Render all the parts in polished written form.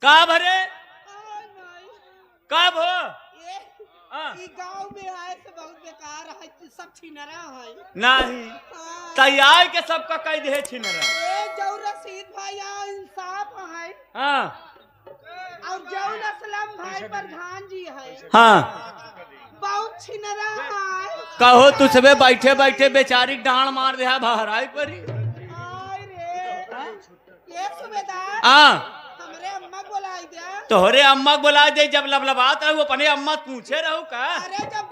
कब हरे कब हो ई गांव में आए से बहुत बेकार है, सब छिनरा है नहीं तैयार के सबका कह दे छिनरा। ए जो रशीद भाई इंसाफ है हाँ और जौन असलम भाई प्रधान जी है हाँ बहुत छिनरा है। कहो तुझे बैठे बैठे बेचारी डांड मार दे बहराई परी। आय रे ये सूबेदार हाँ हमरे अम्मा बुलाई दे। तोहरे अम्मा बुला दे जब लबलबात रहू अपने अम्मा पूछे रहू का। अरे जब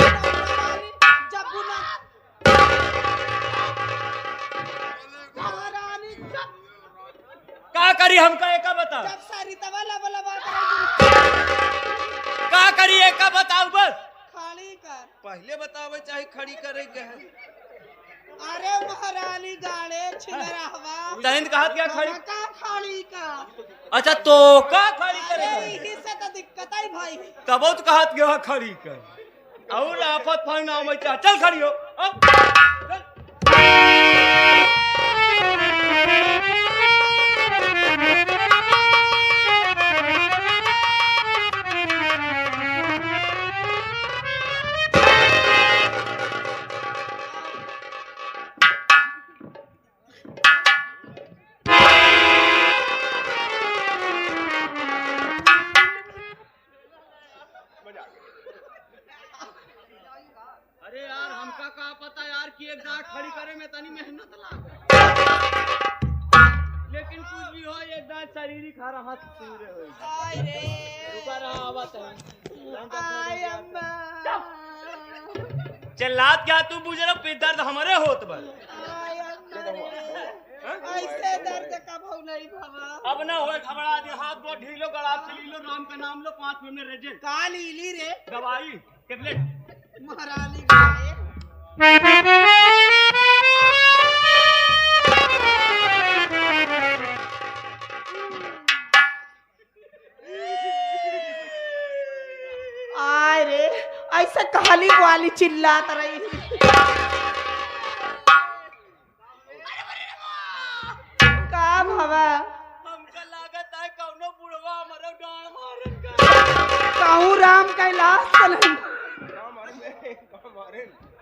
बुना महारानी का करी हमका एक बता जब सारी तवा लबलबा का करी एक बताऊ बस खाली कर पहले बतावे चाहे खड़ी करे के है। अरे महारानी गाड़े छिनरा हवा तहिन कहत क्या खड़ी का खाली का। अच्छा तो का खड़ी करे अरे इही से तो दिक्कत है भाई। तबो तो कहत गया खड़ी कर और आफत फाइन नाम में चल खड़ी हो अरे यार हमका का पता यार कि एक दांत खड़ी करे में तनी मेहनत लागे लेकिन कुछ भी हो एक दांत शारीरिक हर हाथ पूरे हो। आय रे रुका रहा आवत है आय अम्मा चिल्लात क्या तू बुझ रहा पे दर्द हमारे होत बा। आय अम्मा रे ऐसे दर्द कब हो नहीं भवा। अब ना होए घबरा दे हाथ को ढीलो गड़ा लीलो राम का नाम लो 5 मिनट में रेजेंट का लीली रे दवाई टेबलेट महारानी गाड़े आय रे ऐसे कहली वाली चिल्लात रही। का भवा हमका लागत है कौनो बुढ़वा हमारा डांड मारन का कहूँ राम कैलाश चलन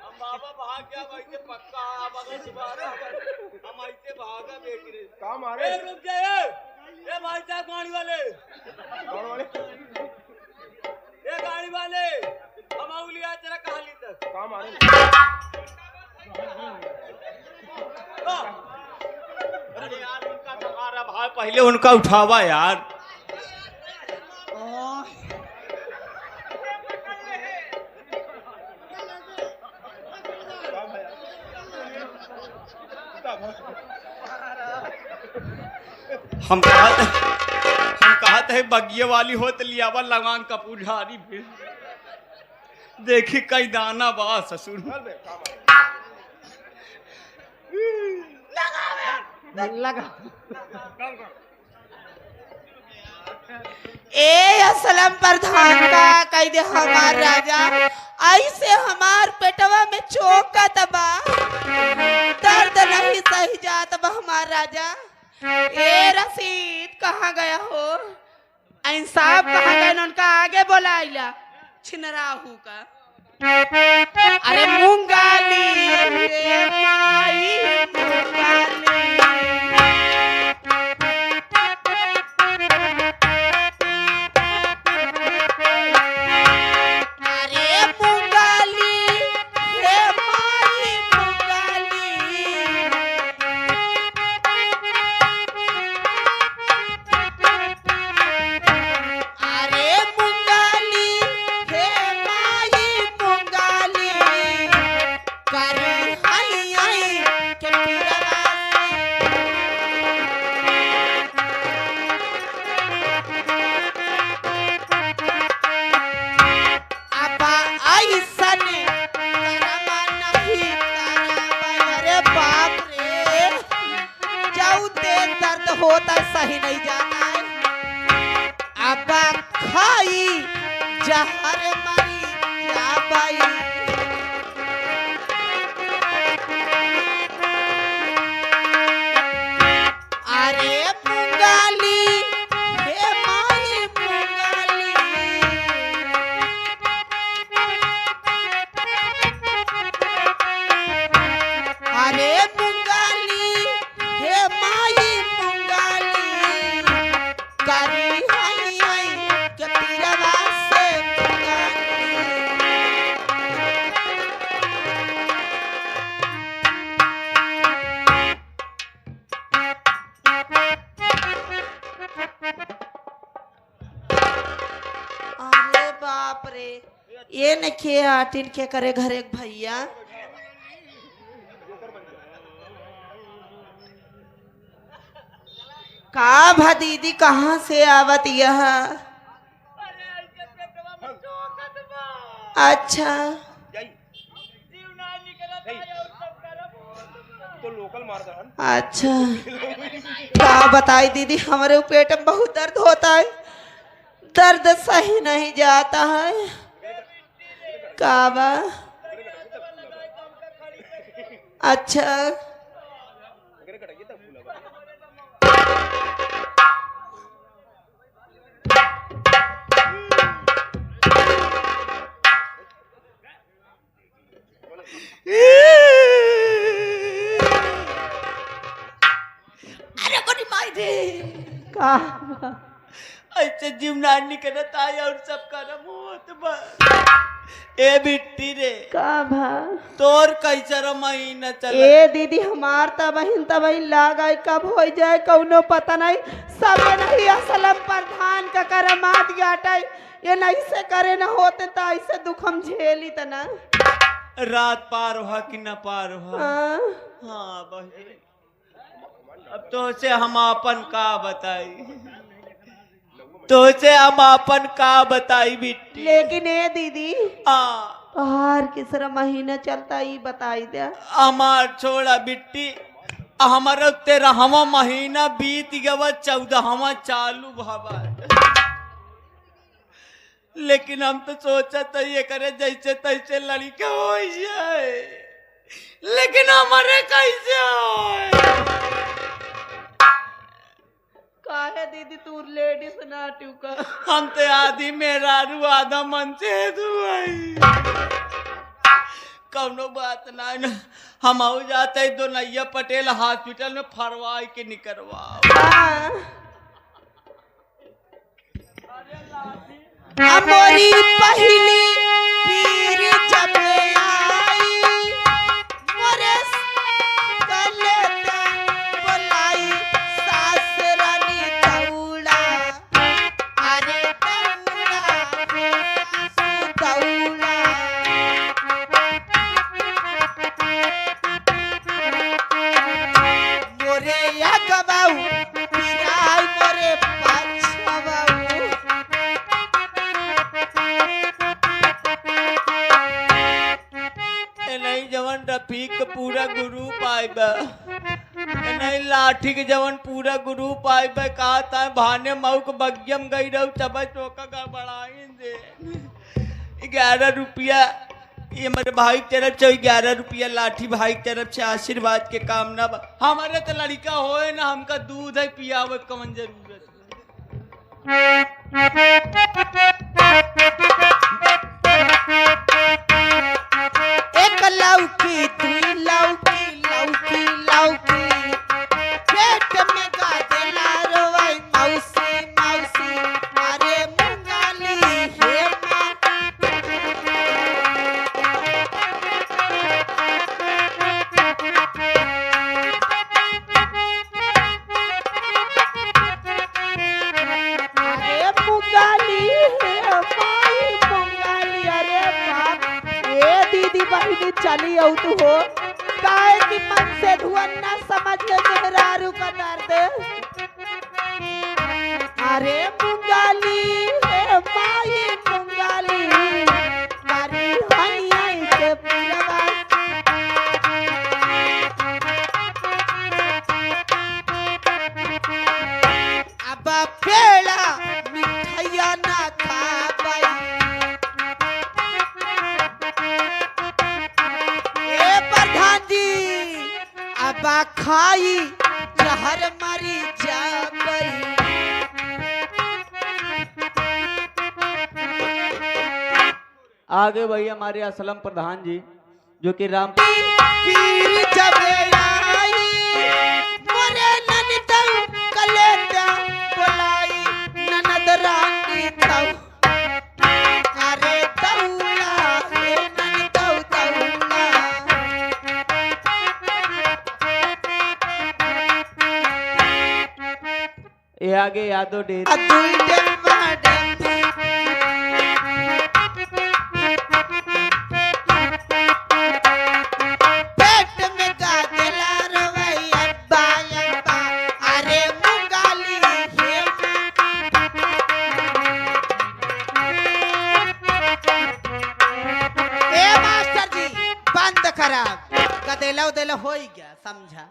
हम बाबा भाग गया भाई के पक्का बगल से बाहर हम ऐसे भागा बेटी रे का मारे ए रुक जा ए भाई साहब गाड़ी वाले कौन वाले ए गाड़ी वाले हम औलिया तेरा कहाली तक का मारे अरे यार उनका तुम्हारा भाई पहले उनका उठावा यार। हम कहत है बगिये वाली हो तो लियावा लगान कपूर झाड़ी फिर देखी कई दाना बा ससुर लगा ए असलम प्रधान का कह दे हमार राजा ऐसे हमार पेटवा में चोकत बा दर्द नहीं सही जात बा हमार राजा। ए रशीद कहाँ गया हो इंसाफ कहाँ गए उनका आगे बोलाइला छिनराहू का। अरे मूंगाली रे माई मूंगाली होता सही नहीं जाता है। अब खाई जहर मरी क्या पाई अरे मुंगाली हे माई गारी हई हई के पीरवा से मंगाली। अरे बाप रे, ये न के आटिन के करे घर एक भैया। का भा दीदी कहाँ से आवत यह? अच्छा तो लोकल मार दहन। अच्छा का बताई दीदी, हमारे पेट में बहुत दर्द होता है, दर्द सही नहीं जाता है। का बा? अच्छा अरे कोनी माई दे का ऐसे जीवनानी करत आय और सब करम होत बा। ए बिट्टी रे का भा? तोर कैसा महीना चल? ए दीदी हमार तबहिन लागाई कब हो जाए कौनो पता नहीं। सब नहीं असलम प्रधान का करमात गाटाई, ये नहीं से करे न होते तो ऐसे दुख हम झेली त ना। रात पार हुआ कि न पार हुआ? हाँ? हाँ बहन, अब तो से हम अपन का बताई, तो से हम अपन का बताई बिट्टी। लेकिन ए दीदी हाँ बाहर किसरा महीना चलता ही बताई दे। हमार छोड़ा बिट्टी, हमारा 13वां महीना बीत गया, 14वां चालू भवा। लेकिन हम तो सोचा था ये करे जैसे तैसे लड़का हो जाए, लेकिन हमारे कैसे हो? काहे दीदी तू लेडीज ना टूका? हम तो आधी मेहरारू आधा मन से दुआई। कौनो बात ना न, हम आऊ जाते दो नैया पटेल हॉस्पिटल में फरवाई के निकलवाओ। हाँ। हमारी पहली पीर जब आई, मोरे कलेता बोलाई सास रानी दौड़ा। अरे दौड़ा सु दौड़ा। मोरे या गबाऊ पीराई मोरे पाछवाऊ। नहीं जवन रफीक के पूरा ग्रुप आएबा, नहीं लाठी के जवन पूरा ग्रुप आएबा। कहा था भाने मऊ के बगियम गई रहू तब चौका गड़बड़ाई दे। 11 रुपया ये मेरे भाई की तरफ से 11 रुपया लाठी भाई की तरफ से आशीर्वाद के कामना। हमारे तो लड़का होए ना, हमका दूध है पियावे कवन जरूरत। एक लौकी दुई लौकी लौकी लौकी पेट में गाजला रोवाई मौसी मौसी। अरे मुंगाली हे माँ। अरे मुंगाली हे माई मुंगाली। अरे बाप, ए दीदी बहिनी चली आऊ तू हो, काहे की मन से धुअन ना समझ ले मेहरारू का दर्द। अरे मुंगाली हे माई मुंगाली, अरे हई हई के पूरवा। अब पेड़ा मिठाइया ना खा पाई। ए प्रधान जी अब खाई जहर मरी जाबई। आगे भाई हमारे असलम प्रधान जी जो कि राम पीर जब आई मोरे ननदऊ कलेता बोलाई। ये आगे यादो डेरी दुई डेम्बा डेम्बा पेट में गाजला रवई अब्बा अब्बा अरे मुंगाली हे ए मास्टर जी बंद खराब गदेला उदेला हो गया समझा।